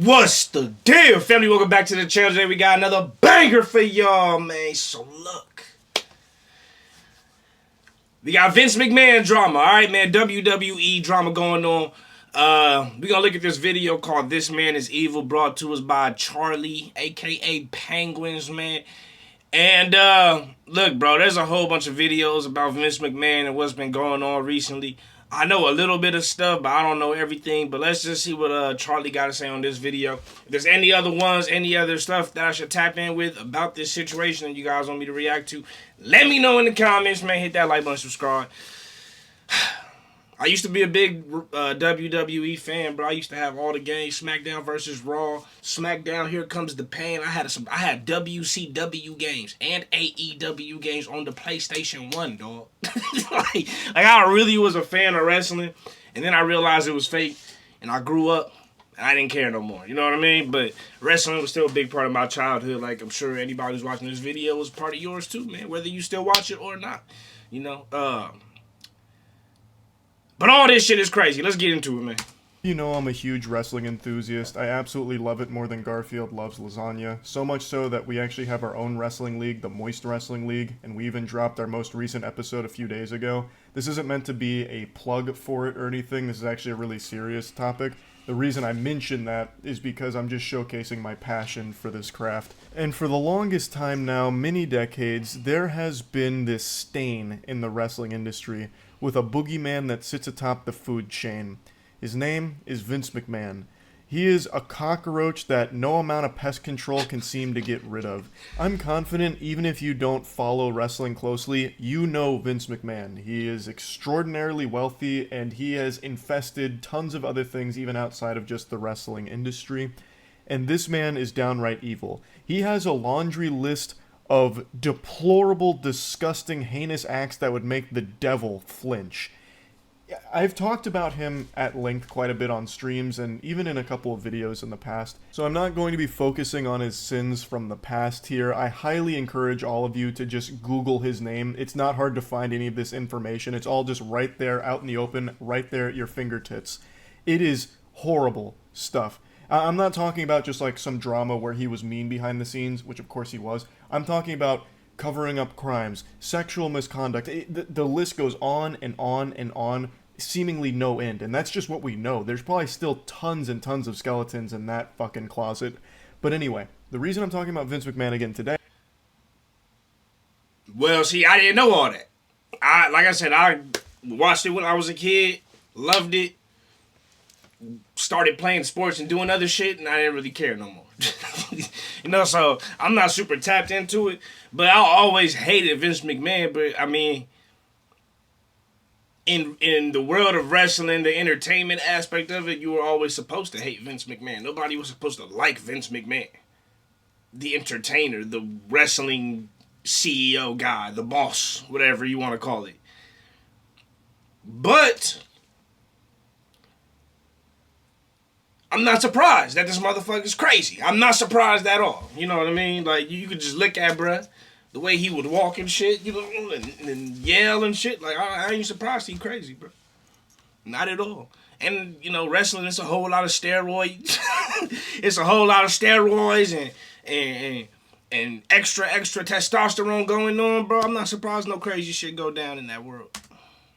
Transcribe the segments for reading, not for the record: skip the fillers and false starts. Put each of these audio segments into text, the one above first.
What's the deal, family? Welcome back to the channel. Today we got another banger for y'all, man. So look, we got Vince McMahon drama. All right, man. WWE drama going on. We're gonna look at this video called "This Man Is Evil," brought to us by Charlie, aka Penguins, man. And look, bro, there's a whole bunch of videos about Vince McMahon and what's been going on recently. I know a little bit of stuff, but I don't know everything. But let's just see what Charlie got to say on this video. If there's any other ones, any other stuff that I should tap in with about this situation that you guys want me to react to, let me know in the comments, man. Hit that like button, subscribe. I used to be a big WWE fan, bro. I used to have all the games: SmackDown versus Raw, SmackDown, Here Comes the Pain. I had WCW games and AEW games on the PlayStation 1, dog. like I really was a fan of wrestling, and then I realized it was fake, and I grew up, and I didn't care no more. You know what I mean? But wrestling was still a big part of my childhood. Like, I'm sure anybody who's watching this video was part of yours too, man, whether you still watch it or not. You know? But all this shit is crazy. Let's get into it, man. You know I'm a huge wrestling enthusiast. I absolutely love it more than Garfield loves lasagna. So much so that we actually have our own wrestling league, the Moist Wrestling League, and we even dropped our most recent episode a few days ago. This isn't meant to be a plug for it or anything. This is actually a really serious topic. The reason I mention that is because I'm just showcasing my passion for this craft. And for the longest time now, many decades, there has been this stain in the wrestling industry with a boogeyman that sits atop the food chain. His name is Vince McMahon. He is a cockroach that no amount of pest control can seem to get rid of. I'm confident even if you don't follow wrestling closely, you know Vince McMahon. He is extraordinarily wealthy and he has infested tons of other things even outside of just the wrestling industry. And this man is downright evil. He has a laundry list of deplorable, disgusting, heinous acts that would make the devil flinch. I've talked about him at length quite a bit on streams and even in a couple of videos in the past, so I'm not going to be focusing on his sins from the past here. I highly encourage all of you to just Google his name. It's not hard to find any of this information. It's all just right there, out in the open, right there at your fingertips. It is horrible stuff. I'm not talking about just like some drama where he was mean behind the scenes, which of course he was. I'm talking about covering up crimes, sexual misconduct. The list goes on and on and on, seemingly no end. And that's just what we know. There's probably still tons and tons of skeletons in that fucking closet. But anyway, the reason I'm talking about Vince McMahon again today... Well, see, I didn't know all that. Like I said, I watched it when I was a kid, loved it, started playing sports and doing other shit, and I didn't really care no more. You know, so I'm not super tapped into it, but I always hated Vince McMahon. But I mean, in the world of wrestling, the entertainment aspect of it, you were always supposed to hate Vince McMahon. Nobody was supposed to like Vince McMahon, the entertainer, the wrestling CEO guy, the boss, whatever you want to call it. But I'm not surprised that this motherfucker's crazy. I'm not surprised at all. You know what I mean? Like, you could just look at, bruh, the way he would walk and shit, you know, and yell and shit. Like, I ain't surprised he's crazy, bruh. Not at all. And, you know, wrestling, it's a whole lot of steroids. It's a whole lot of steroids and extra testosterone going on, bro. I'm not surprised no crazy shit go down in that world.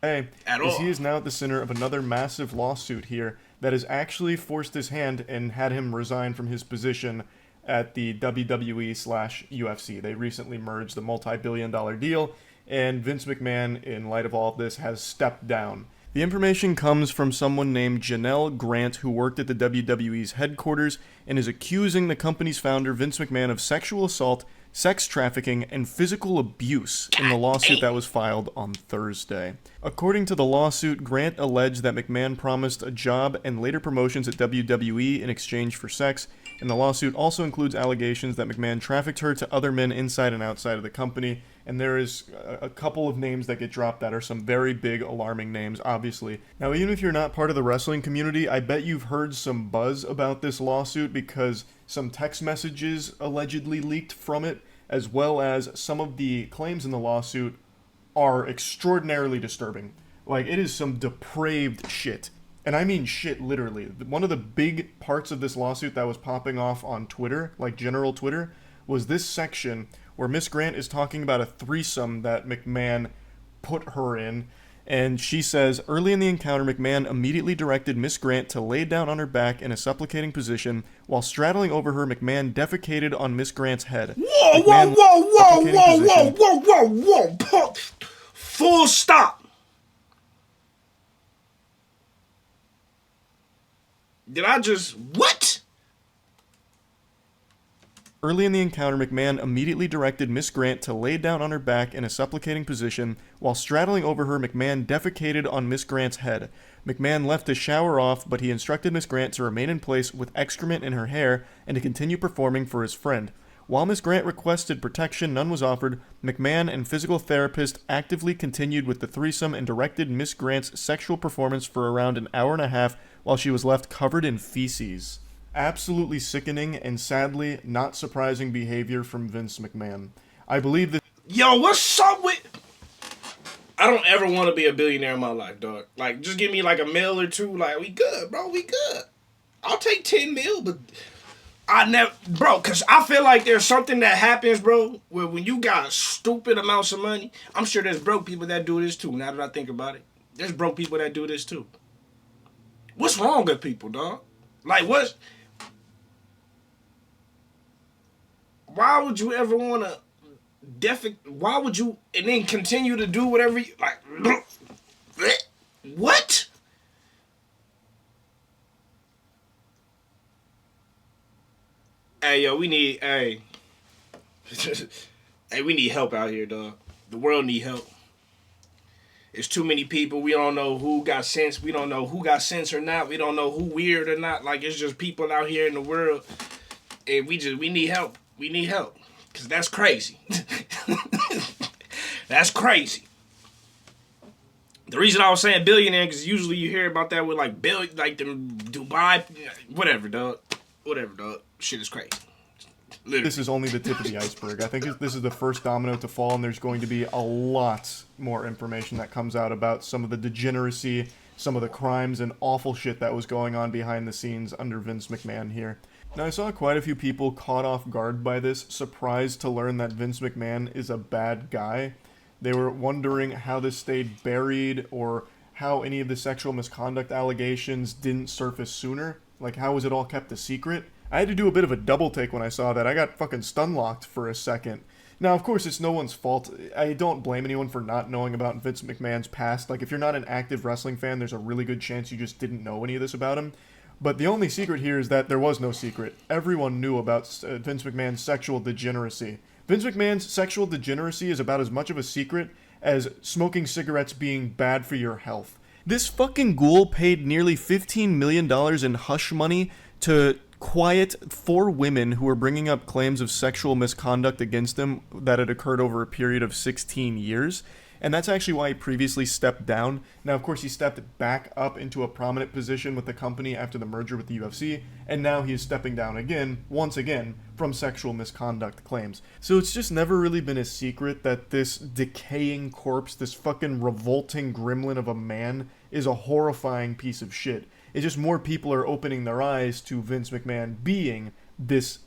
Hey, at all. He is now at the center of another massive lawsuit here that has actually forced his hand and had him resign from his position at the WWE/UFC. They recently merged the multi-billion-dollar deal, and Vince McMahon, in light of all of this, has stepped down. The information comes from someone named Janelle Grant, who worked at the WWE's headquarters and is accusing the company's founder, Vince McMahon, of sexual assault, sex trafficking, and physical abuse in the lawsuit that was filed on Thursday. According to the lawsuit, Grant alleged that McMahon promised a job and later promotions at WWE in exchange for sex, and the lawsuit also includes allegations that McMahon trafficked her to other men inside and outside of the company, and there is a couple of names that get dropped that are some very big, alarming names, obviously. Now, even if you're not part of the wrestling community, I bet you've heard some buzz about this lawsuit because some text messages allegedly leaked from it, as well as some of the claims in the lawsuit are extraordinarily disturbing. Like, it is some depraved shit. And I mean shit, literally. One of the big parts of this lawsuit that was popping off on Twitter, like general Twitter, was this section where Miss Grant is talking about a threesome that McMahon put her in. And she says, early in the encounter, McMahon immediately directed Miss Grant to lay down on her back in a supplicating position. While straddling over her, McMahon defecated on Miss Grant's head. Whoa, McMahon whoa. Full stop. Did I just... What? Early in the encounter, McMahon immediately directed Miss Grant to lay down on her back in a supplicating position. While straddling over her, McMahon defecated on Miss Grant's head. McMahon left to shower off, but he instructed Miss Grant to remain in place with excrement in her hair and to continue performing for his friend. While Miss Grant requested protection, none was offered. McMahon and physical therapist actively continued with the threesome and directed Miss Grant's sexual performance for around an hour and a half while she was left covered in feces. Absolutely sickening and sadly not surprising behavior from Vince McMahon. I believe that... Yo, what's up with... I don't ever want to be a billionaire in my life, dog. Like, just give me like a mil or two. Like, we good, bro. We good. I'll take 10 mil, but I never... Bro, because I feel like there's something that happens, bro, where when you got stupid amounts of money, I'm sure there's broke people that do this too, now that I think about it. There's broke people that do this too. What's wrong with people, dog? Like, what's... Why would you ever want to why would you and then continue to do whatever you like? What? Hey, yo, we need hey, we need help out here, dog. The world need help. There's too many people. We don't know who got sense. We don't know who got sense or not. We don't know who weird or not. Like, it's just people out here in the world, and we need help. We need help, because that's crazy. That's crazy. The reason I was saying billionaire, because usually you hear about that with like them Dubai, whatever, dog. Whatever, dog. Shit is crazy. Literally. This is only the tip of the iceberg. I think this is the first domino to fall, and there's going to be a lot more information that comes out about some of the degeneracy, some of the crimes and awful shit that was going on behind the scenes under Vince McMahon here. Now, I saw quite a few people caught off guard by this, surprised to learn that Vince McMahon is a bad guy. They were wondering how this stayed buried or how any of the sexual misconduct allegations didn't surface sooner. Like, how was it all kept a secret? I had to do a bit of a double take when I saw that. I got fucking stun-locked for a second. Now, of course, it's no one's fault. I don't blame anyone for not knowing about Vince McMahon's past. Like, if you're not an active wrestling fan, there's a really good chance you just didn't know any of this about him. But the only secret here is that there was no secret. Everyone knew about Vince McMahon's sexual degeneracy. Vince McMahon's sexual degeneracy is about as much of a secret as smoking cigarettes being bad for your health. This fucking ghoul paid nearly $15 million in hush money to quiet 4 women who were bringing up claims of sexual misconduct against them that had occurred over a period of 16 years. And that's actually why he previously stepped down. Now, of course, he stepped back up into a prominent position with the company after the merger with the UFC, and now he is stepping down again, once again, from sexual misconduct claims. So it's just never really been a secret that this decaying corpse, this fucking revolting gremlin of a man, is a horrifying piece of shit. It's just more people are opening their eyes to Vince McMahon being this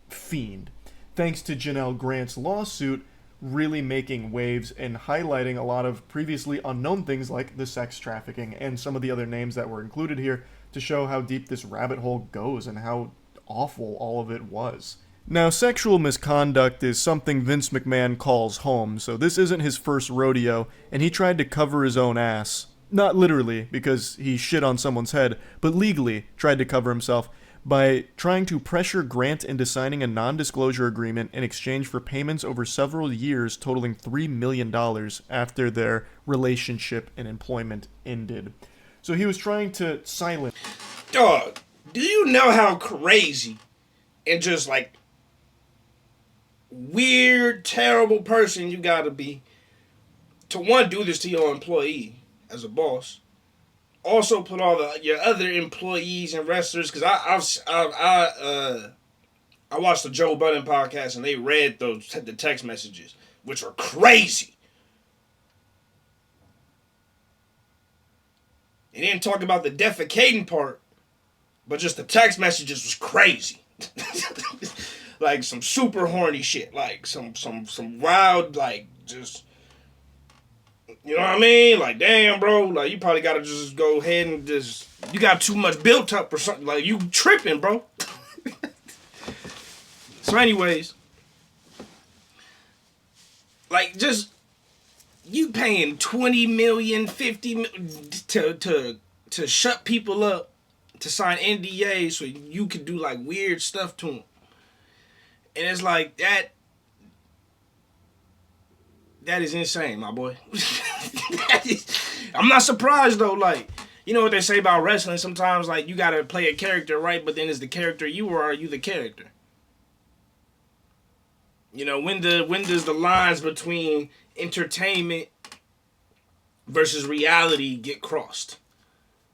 fiend. Thanks to Janelle Grant's lawsuit, really making waves and highlighting a lot of previously unknown things like the sex trafficking and some of the other names that were included here to show how deep this rabbit hole goes and how awful all of it was. Now, sexual misconduct is something Vince McMahon calls home, so this isn't his first rodeo, and he tried to cover his own ass. Not literally, because he shit on someone's head, but legally tried to cover himself by trying to pressure Grant into signing a non-disclosure agreement in exchange for payments over several years totaling $3 million after their relationship and employment ended. So he was trying to silence... Dog, do you know how crazy and just like weird, terrible person you gotta be to one, do this to your employee as a boss? Also, put all your other employees and wrestlers, because I watched the Joe Budden podcast and they read the text messages, which are crazy. It didn't talk about the defecating part, but just the text messages was crazy. Like some super horny shit. Like some wild, like just, you know what I mean? Like, damn, bro. Like, you probably gotta just go ahead and just, you got too much built up or something. Like, you tripping, bro. So anyways, like, just, you paying 20 million, 50 million to shut people up, to sign NDAs so you could do like weird stuff to them. And it's like that is insane, my boy. I'm not surprised though. Like, you know what they say about wrestling? Sometimes like you gotta play a character right, but then is the character you, or are you the character? You know, when does the lines between entertainment versus reality get crossed?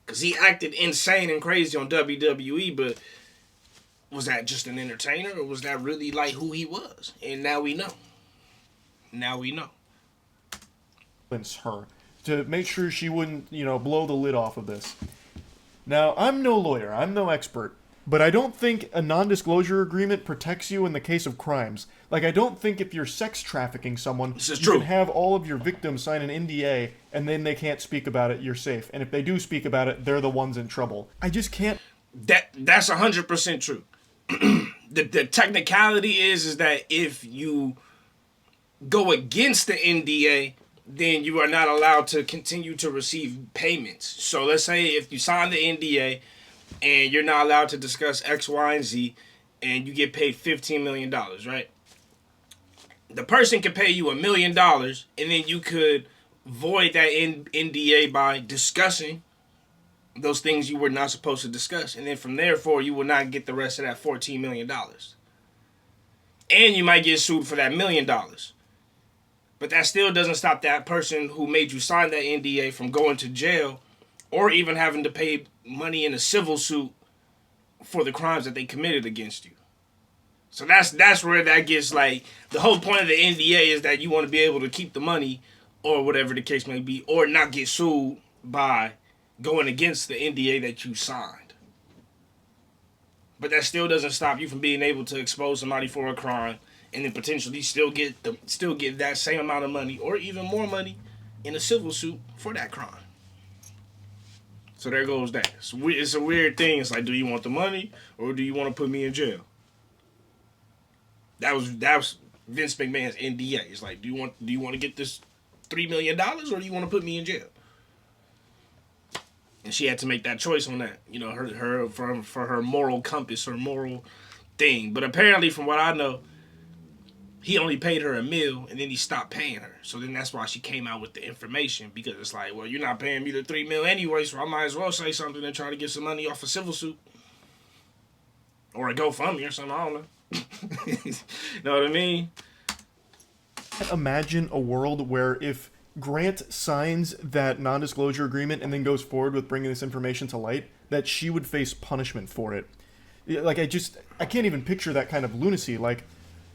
Because he acted insane and crazy on WWE, but was that just an entertainer, or was that really like who he was? And now we know. Now we know. Her to make sure she wouldn't, blow the lid off of this. Now, I'm no lawyer, I'm no expert, but I don't think a non-disclosure agreement protects you in the case of crimes. Like, I don't think if you're sex trafficking someone, you can have all of your victims sign an NDA and then they can't speak about it, you're safe. And if they do speak about it, they're the ones in trouble. I just can't. That's 100% true. The technicality is that if you go against the NDA, then you are not allowed to continue to receive payments. So let's say if you sign the NDA and you're not allowed to discuss X, Y, and Z, and you get paid $15 million, right? The person can pay you $1 million, and then you could void that NDA by discussing those things you were not supposed to discuss. And then from therefore, you will not get the rest of that $14 million. And you might get sued for that $1 million. But that still doesn't stop that person who made you sign that NDA from going to jail or even having to pay money in a civil suit for the crimes that they committed against you. So that's where that gets, like, the whole point of the NDA is that you want to be able to keep the money or whatever the case may be, or not get sued by going against the NDA that you signed. But that still doesn't stop you from being able to expose somebody for a crime and then potentially still get that same amount of money or even more money in a civil suit for that crime. So there goes that. It's a weird thing. It's like, do you want the money or do you want to put me in jail? That was Vince McMahon's NDA. It's like, do you want to get this $3 million or do you want to put me in jail? And she had to make that choice on that. You know, her for her moral compass, her moral thing. But apparently, from what I know, he only paid her $1 million, and then he stopped paying her. So then that's why she came out with the information, because it's like, well, you're not paying me the $3 million anyway, so I might as well say something and try to get some money off a civil suit or a GoFundMe or something. I don't know. Know what I mean? Imagine a world where if Grant signs that non-disclosure agreement and then goes forward with bringing this information to light, that she would face punishment for it. Like, I can't even picture that kind of lunacy. Like,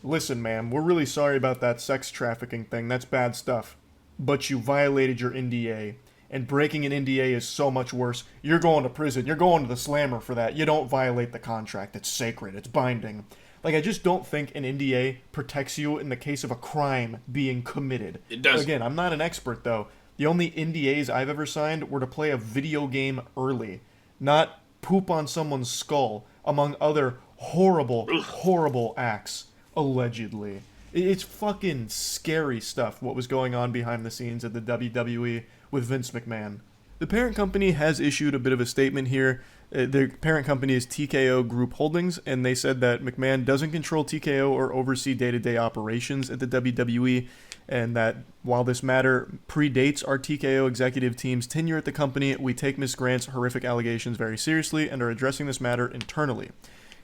listen, ma'am, we're really sorry about that sex trafficking thing. That's bad stuff. But you violated your NDA. And breaking an NDA is so much worse. You're going to prison. You're going to the slammer for that. You don't violate the contract. It's sacred. It's binding. Like, I just don't think an NDA protects you in the case of a crime being committed. It doesn't. Again, I'm not an expert, though. The only NDAs I've ever signed were to play a video game early, not poop on someone's skull, among other horrible, horrible acts. Allegedly. It's fucking scary stuff, what was going on behind the scenes at the WWE with Vince McMahon. The parent company has issued a bit of a statement here. Their parent company is TKO Group Holdings, and they said that McMahon doesn't control TKO or oversee day-to-day operations at the WWE, and that while this matter predates our TKO executive team's tenure at the company, we take Ms. Grant's horrific allegations very seriously and are addressing this matter internally.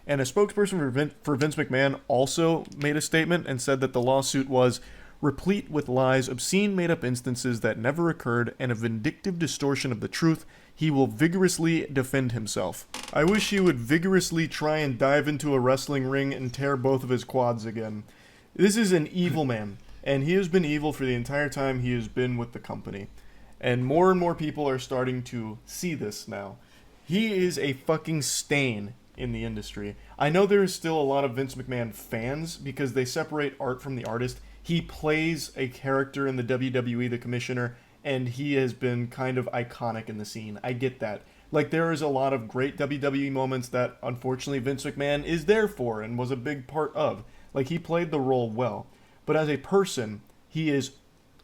And a spokesperson for Vince McMahon also made a statement and said that the lawsuit was replete with lies, obscene made-up instances that never occurred, and a vindictive distortion of the truth. He will vigorously defend himself. I wish he would vigorously try and dive into a wrestling ring and tear both of his quads again. This is an evil man, and he has been evil for the entire time he has been with the company. And more people are starting to see this now. He is a fucking stain in the industry. I know there is still a lot of Vince McMahon fans because they separate art from the artist. He plays a character in the WWE, the commissioner, and he has been kind of iconic in the scene. I get that. Like, there is a lot of great WWE moments that, unfortunately, Vince McMahon is there for and was a big part of. Like, he played the role well. But as a person, he is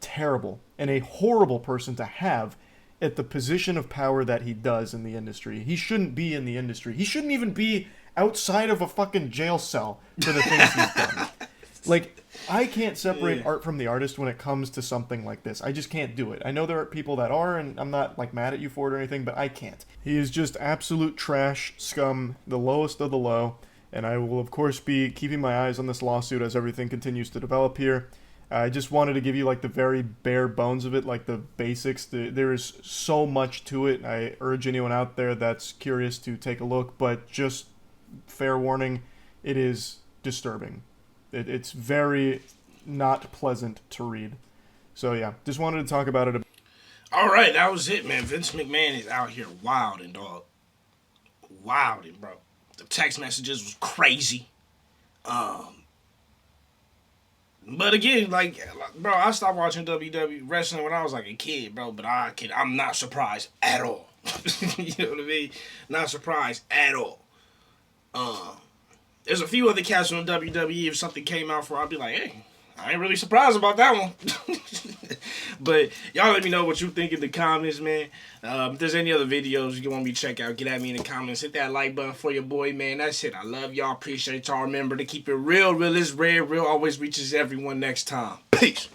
terrible and a horrible person to have at the position of power that he does in the industry. He shouldn't be in the industry. He shouldn't even be outside of a fucking jail cell for the things he's done. Like, I can't separate art from the artist when it comes to something like this. I just can't do it. I know there are people that are, and I'm not, like, mad at you for it or anything, but I can't. He is just absolute trash, scum, the lowest of the low, and I will, of course, be keeping my eyes on this lawsuit as everything continues to develop here. I just wanted to give you, like, the very bare bones of it, like, the basics. There is so much to it. I urge anyone out there that's curious to take a look, but just fair warning, it is disturbing. It's very not pleasant to read. So, yeah, just wanted to talk about it a bit. All right, that was it, man. Vince McMahon is out here wilding, dog. Wilding, bro. The text messages was crazy. But again, like, bro, I stopped watching WWE wrestling when I was like a kid, bro. But I'm not surprised at all. You know what I mean? Not surprised at all. There's a few other cats from WWE. If something came out for, I'd be like, hey, I ain't really surprised about that one. But y'all let me know what you think in the comments, man. If there's any other videos you want me to check out, get at me in the comments. Hit that like button for your boy, man. That's it. I love y'all. Appreciate y'all. Remember to keep it real. Real is rare. Real always reaches everyone next time. Peace.